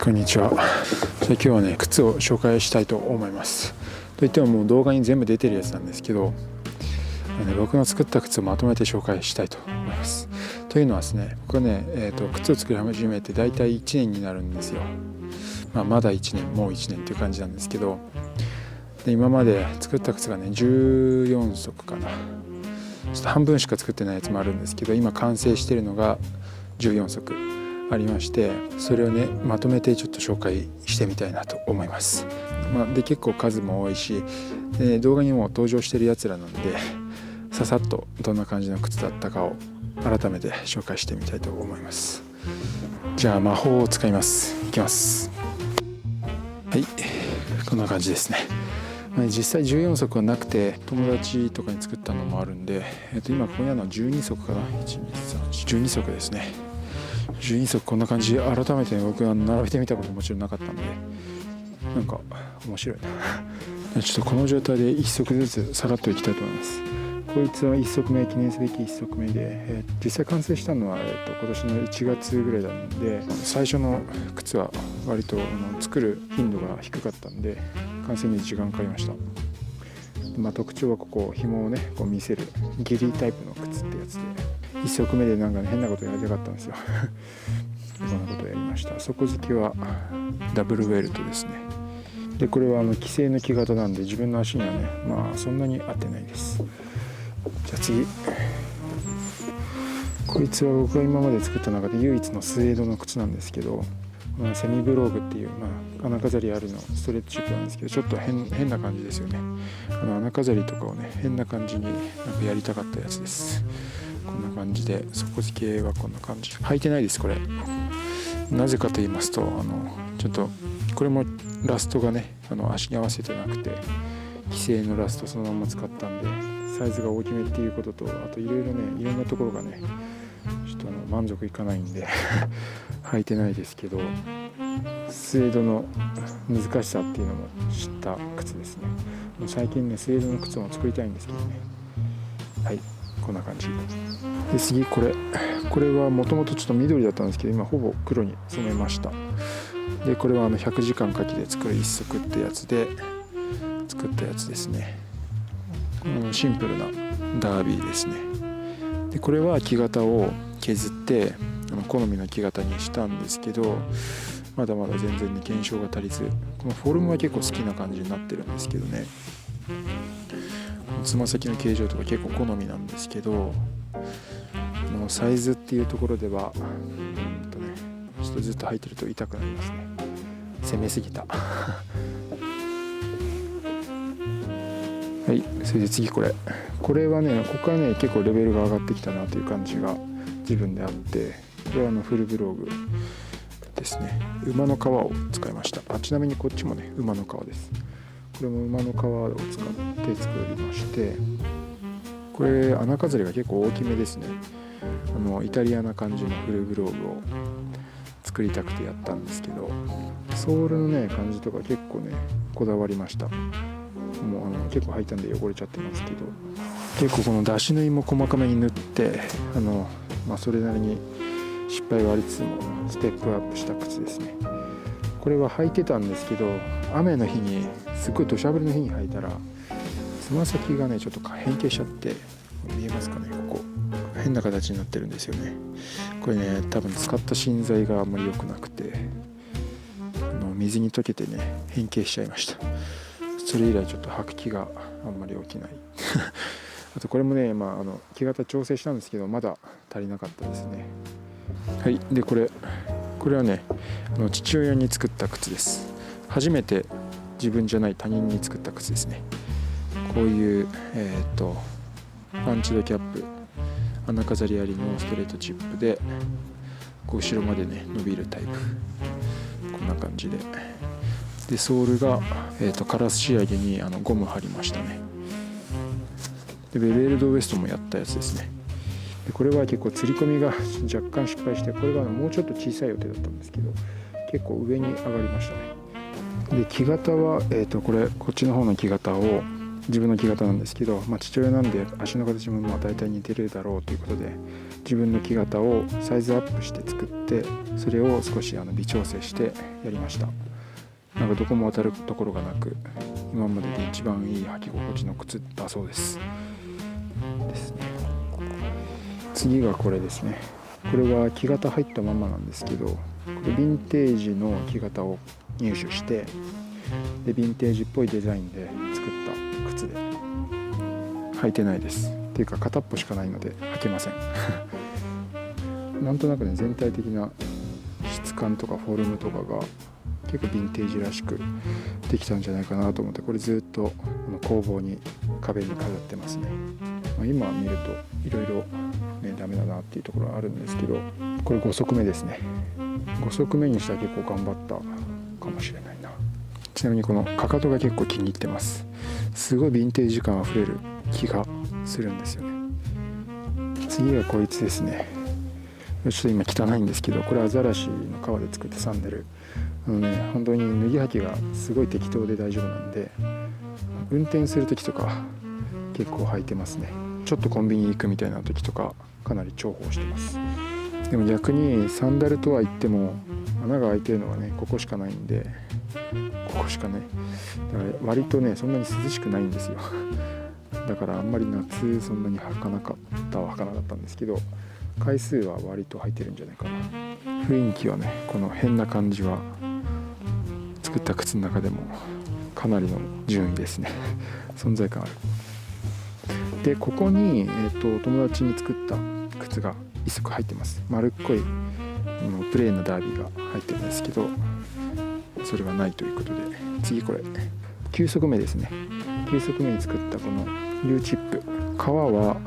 こんにちは。じゃあ今日はね、靴を紹介したいと思います。といってももう動画に全部出てるやつなんですけど、僕の作った靴をまとめて紹介したいと思います。というのはですね、僕はね、靴を作り始めて大体1年になるんですよ。まだ1年、もう1年っていう感じなんですけど、で今まで作った靴がね、14足かな。ちょっと半分しか作ってないやつもあるんですけど、今完成しているのが14足ありまして、それをねまとめてちょっと紹介してみたいなと思います。で結構数も多いし、動画にも登場してるやつらなんで、ささっとどんな感じの靴だったかを改めて紹介してみたいと思います。じゃあ魔法を使います。いきます。はい、こんな感じですね。実際14足はなくて、友達とかに作ったのもあるんで、今ここにあるのは12足かな。12足ですね。12足こんな感じ。改めて、僕は並べてみたこともちろんなかったんで、なんか面白いな。ちょっとこの状態で1足ずつさらっといきたいと思います。こいつは1足目、記念すべき1足目で、実際完成したのは、今年の1月ぐらいなので、最初の靴は割と作る頻度が低かったんで、完成に時間かかりました。特徴はここ、紐をねこう見せるギリタイプの靴ってやつで、1足目でなんかね変なことやりたかったんですよこんなことをやりました。底付きはダブルウェルトですね。でこれは既製の木型なんで、自分の足にはねそんなに合ってないです。じゃあ次、こいつは僕が今まで作った中で唯一のスエードの靴なんですけど、セミブローグっていう、穴飾りあるのストレッチシップなんですけど、ちょっと変な感じですよね。穴飾りとかをね変な感じになんかやりたかったやつです。こんな感じで、底付けはこんな感じ。履いてないです。これなぜかと言いますと、ちょっとこれもラストがね足に合わせてなくて、既製のラストそのまま使ったんで、サイズが大きめっていうことと、あといろんなところがねちょっと満足いかないんで履いてないですけど、スエードの難しさっていうのも知った靴ですね。もう最近ねスエードの靴も作りたいんですけどね。はい、こんな感じで、次これはもともとちょっと緑だったんですけど、今ほぼ黒に染めました。でこれは100時間かけて作る一足ってやつで作ったやつですね。シンプルなダービーですね。でこれは木型を削って好みの木型にしたんですけど、まだまだ全然ね検証が足りず、このフォルムは結構好きな感じになってるんですけどね、つま先の形状とか結構好みなんですけど、サイズっていうところではちょっとずっと履いてると痛くなりますね。攻めすぎたはい、それで次これはね、ここからね結構レベルが上がってきたなという感じが自分であって、これはフルブログですね。馬の皮を使いました。ちなみにこっちもね馬の皮です。これも馬の皮を使って作りまして、これ穴飾りが結構大きめですね。イタリアな感じのフルブローグを作りたくてやったんですけど、ソールのね感じとか結構ねこだわりました。もう結構履いたんで汚れちゃってますけど、結構この出し縫いも細かめに縫って、それなりに失敗はありつつもステップアップした靴ですね。これは履いてたんですけど、雨の日にすごい土砂降りの日に履いたらつま先がねちょっと変形しちゃって、見えますかね、ここ変な形になってるんですよね。これね多分使った芯材があんまり良くなくて、水に溶けてね変形しちゃいました。それ以来ちょっと履く気があんまり起きないあとこれもね木型調整したんですけど、まだ足りなかったですね。はい、でこれはね父親に作った靴です。初めて自分じゃない他人に作った靴ですね。こういうパンチドキャップ、穴飾りありのストレートチップでこう後ろまでね伸びるタイプ、こんな感じで、ソールが、カラス仕上げにゴム貼りましたね。でベルドウエストもやったやつですね。でこれは結構釣り込みが若干失敗して、これがもうちょっと小さい予定だったんですけど、結構上に上がりましたね。で木型は、こっちの方の木型を自分の木型なんですけど、父親なんで足の形も大体似てるだろうということで、自分の木型をサイズアップして作って、それを少し微調整してやりました。なんかどこも当たるところがなく、今までで一番いい履き心地の靴だそうですね。次がこれですね。これは木型入ったままなんですけど、これヴィンテージの木型を入手して、でヴィンテージっぽいデザインで作った靴で、履いてないです。っていうか片っぽしかないので履けませんなんとなくね、全体的な質感とかフォルムとかが結構ヴィンテージらしくできたんじゃないかなと思って、これずっと工房に壁に飾ってますね。今見るといろいろねダメだなっていうところはあるんですけど、これ5足目ですね。5足目にしては結構頑張ったかもしれないな。ちなみにこのかかとが結構気に入ってます。すごいヴィンテージ感あふれる気がするんですよね。次はこいつですね。ちょっと今汚いんですけど、これアザラシの皮で作ったサンダル。本当に脱ぎ履きがすごい適当で大丈夫なんで、運転する時とか結構履いてますね。ちょっとコンビニ行くみたいな時とかかなり重宝してます。でも逆にサンダルとは言っても穴が開いてるのがねここしかないんで、ここしかね、だから割とねそんなに涼しくないんですよ。だからあんまり夏そんなに履かなかったんですけど、回数は割と履いてるんじゃないかな。雰囲気はね、この変な感じは作った靴の中でもかなりの順位ですね。存在感ある。でここに、友達に作った靴が1足入ってます。丸っこいプレーンのダービーが入ってるんですけど、それはないということで、次これ9足目ですね。9足目に作ったこの U チップ、革は、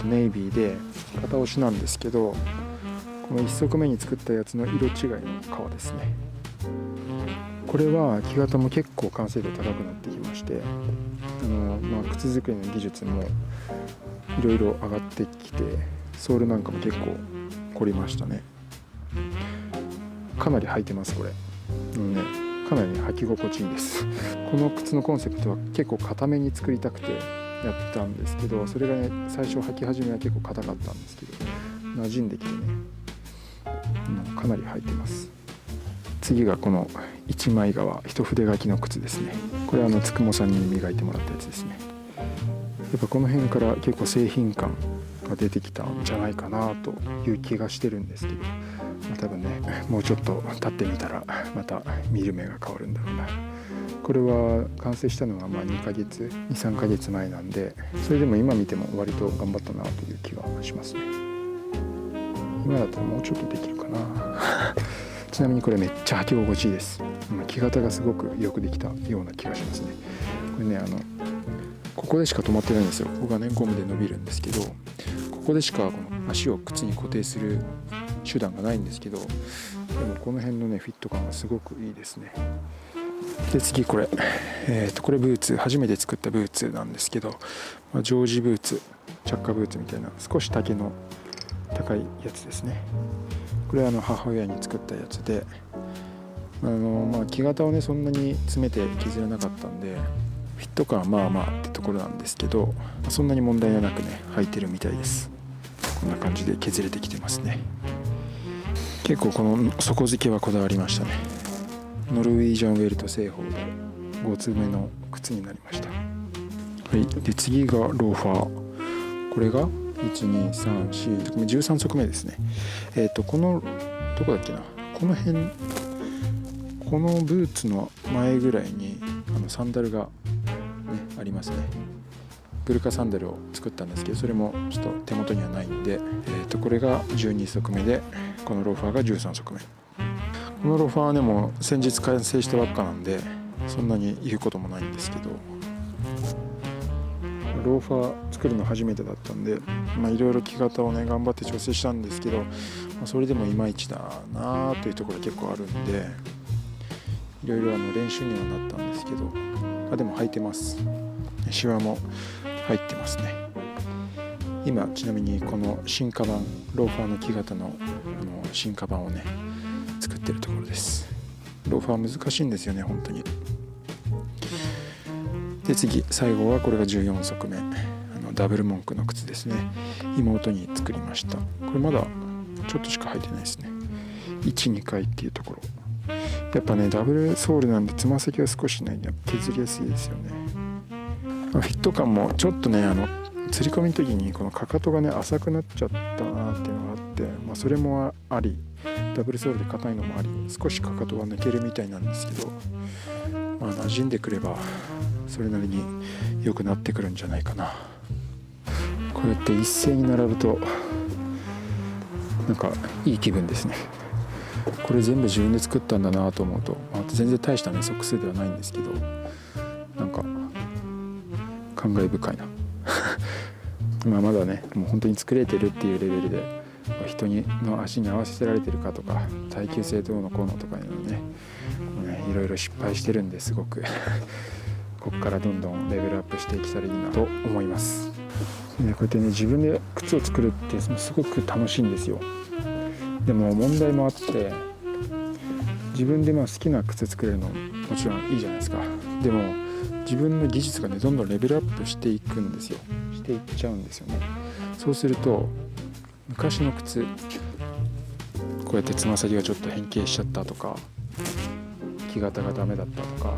ネイビーで片押しなんですけど、この1足目に作ったやつの色違いの革ですね。これは木型も結構完成度高くなってきまして、靴作りの技術もいろいろ上がってきて、ソールなんかも結構凝りましたね。かなり履いてますこれ。かなり履き心地いいです。この靴のコンセプトは結構固めに作りたくてやったんですけど、それがね最初履き始めは結構硬かったんですけど、馴染んできてね、かなり履いてます。次がこの一枚革一筆書きの靴ですね。これはつくもさんに磨いてもらったやつですね。やっぱこの辺から結構製品感が出てきたんじゃないかなという気がしてるんですけど、多分ねもうちょっと経ってみたらまた見る目が変わるんだろうな。これは完成したのは2ヶ月23ヶ月前なんで、それでも今見ても割と頑張ったなという気がしますね。今だったらもうちょっとできるかな。ちなみにこれめっちゃ履き心地いいです。木型がすごくよくできたような気がしますね。これねここでしか止まってないんですよ。ここがねゴムで伸びるんですけど、ここでしかこの足を靴に固定する手段がないんですけど、でもこの辺のねフィット感がすごくいいですね。で次これ、これブーツ、初めて作ったブーツなんですけど、ジョージブーツ、着火ブーツみたいな少し丈の高いやつですね。これは母親に作ったやつで、木型をねそんなに詰めて削らなかったんで、フィット感はまあまあってところなんですけど、そんなに問題なくね履いてるみたいです。こんな感じで削れてきてますね。結構この底付けはこだわりましたね。ノルウェージャンウェルト製法で5つ目の靴になりました。はい、で次がローファー。これが1,2,3,4,13足目ですね。このどこだっけな、この辺、このブーツの前ぐらいにサンダルが、ね、ありますね。グルカサンダルを作ったんですけど、それもちょっと手元にはないんで、これが12足目で、このローファーが13足目。このローファーはねもう先日完成したばっかなんでそんなに言うこともないんですけど、ローファー作るの初めてだったんで、いろいろ木型をね頑張って調整したんですけど、それでもいまいちだなというところ結構あるんで、いろいろ練習にはなったんですけど、でも履いてます。シワも入ってますね。今ちなみにこの進化版、ローファーの木型の進化版をね作ってるところです。ローファー難しいんですよね本当に。で次最後はこれが14足目、ダブルモンクの靴ですね。妹に作りました。これまだちょっとしか履いてないですね。1、2回っていうところ。やっぱねダブルソールなんでつま先が少しね削りやすいですよね。フィット感もちょっとね釣り込みの時にこのかかとがね浅くなっちゃったなっていうのがあって、それもあり、ダブルソールで硬いのもあり、少しかかとが抜けるみたいなんですけど、馴染んでくればそれなりに良くなってくるんじゃないかな。こうやって一斉に並ぶとなんかいい気分ですね。これ全部自分で作ったんだなと思うと、全然大したね足数ではないんですけど、なんか感慨深いなまだねもう本当に作れてるっていうレベルで、人の足に合わせられてるかとか耐久性どうのこうのとかいうのねいろいろ失敗してるんで、すごくここからどんどんレベルアップしていけたらいいなと思います。こうやってね自分で靴を作るってすごく楽しいんですよ。でも問題もあって、自分で好きな靴作れるのもちろんいいじゃないですか。でも自分の技術がねどんどんレベルアップしていくんですよ。していっちゃうんですよね。そうすると昔の靴、こうやってつま先がちょっと変形しちゃったとか木型がダメだったとか、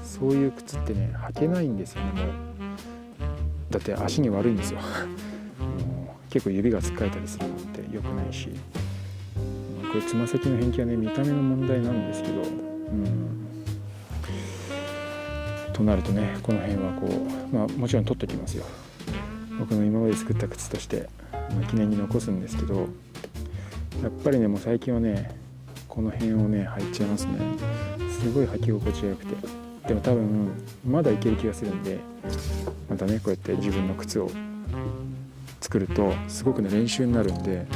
そういう靴ってね履けないんですよね。もうだって足に悪いんですよ結構指がつっかえたりするのって良くないし、これつま先の変形はね見た目の問題なんですけど、となるとねこの辺はこう、もちろん取っときますよ。僕の今まで作った靴として記念に残すんですけど、やっぱりねもう最近はねこの辺をね履いちゃいますね。すごい履き心地が良くて、でも多分まだいける気がするんで、またねこうやって自分の靴を作るとすごくね練習になるんで、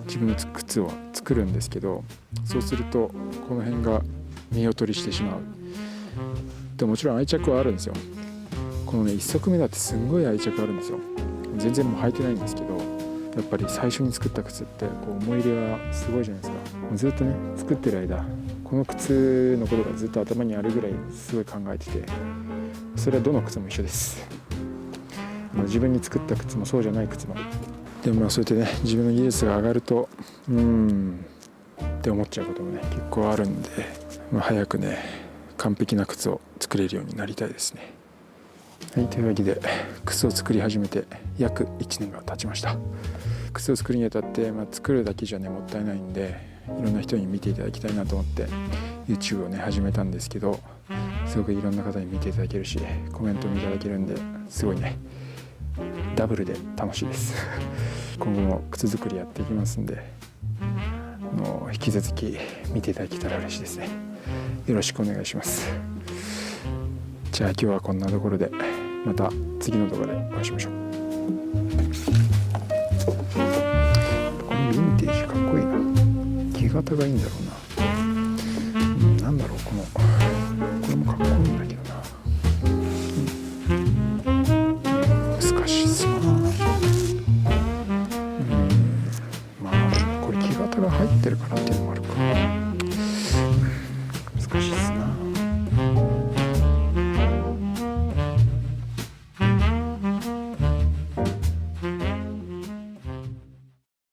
自分の靴を作るんですけど、そうするとこの辺が見劣りしてしまう。でももちろん愛着はあるんですよ。このね1足目だってすんごい愛着あるんですよ。全然もう履いてないんですけど、やっぱり最初に作った靴ってこう思い入れがすごいじゃないですか。もうずっとね作ってる間この靴のことがずっと頭にあるぐらいすごい考えてて、それはどの靴も一緒です。自分に作った靴もそうじゃない靴も。でもそうやってね自分の技術が上がるとって思っちゃうこともね結構あるんで、早くね完璧な靴を作れるようになりたいですね。はい、というわけで靴を作り始めて約1年が経ちました。靴を作るにあたって、作るだけじゃねもったいないんで、いろんな人に見ていただきたいなと思って YouTube をね始めたんですけど、すごくいろんな方に見ていただけるしコメントもいただけるんで、すごいねダブルで楽しいです今後も靴作りやっていきますんで、引き続き見ていただけたら嬉しいですね。よろしくお願いします。じゃあ今日はこんなところで、また次の動画でお会いしましょう。このヴィンテージかっこいいな。木型がいいんだろうな。なんだろうこれもかっこいいんだけどな。難しそうな。これ木型が入ってるからっていうのもあるか。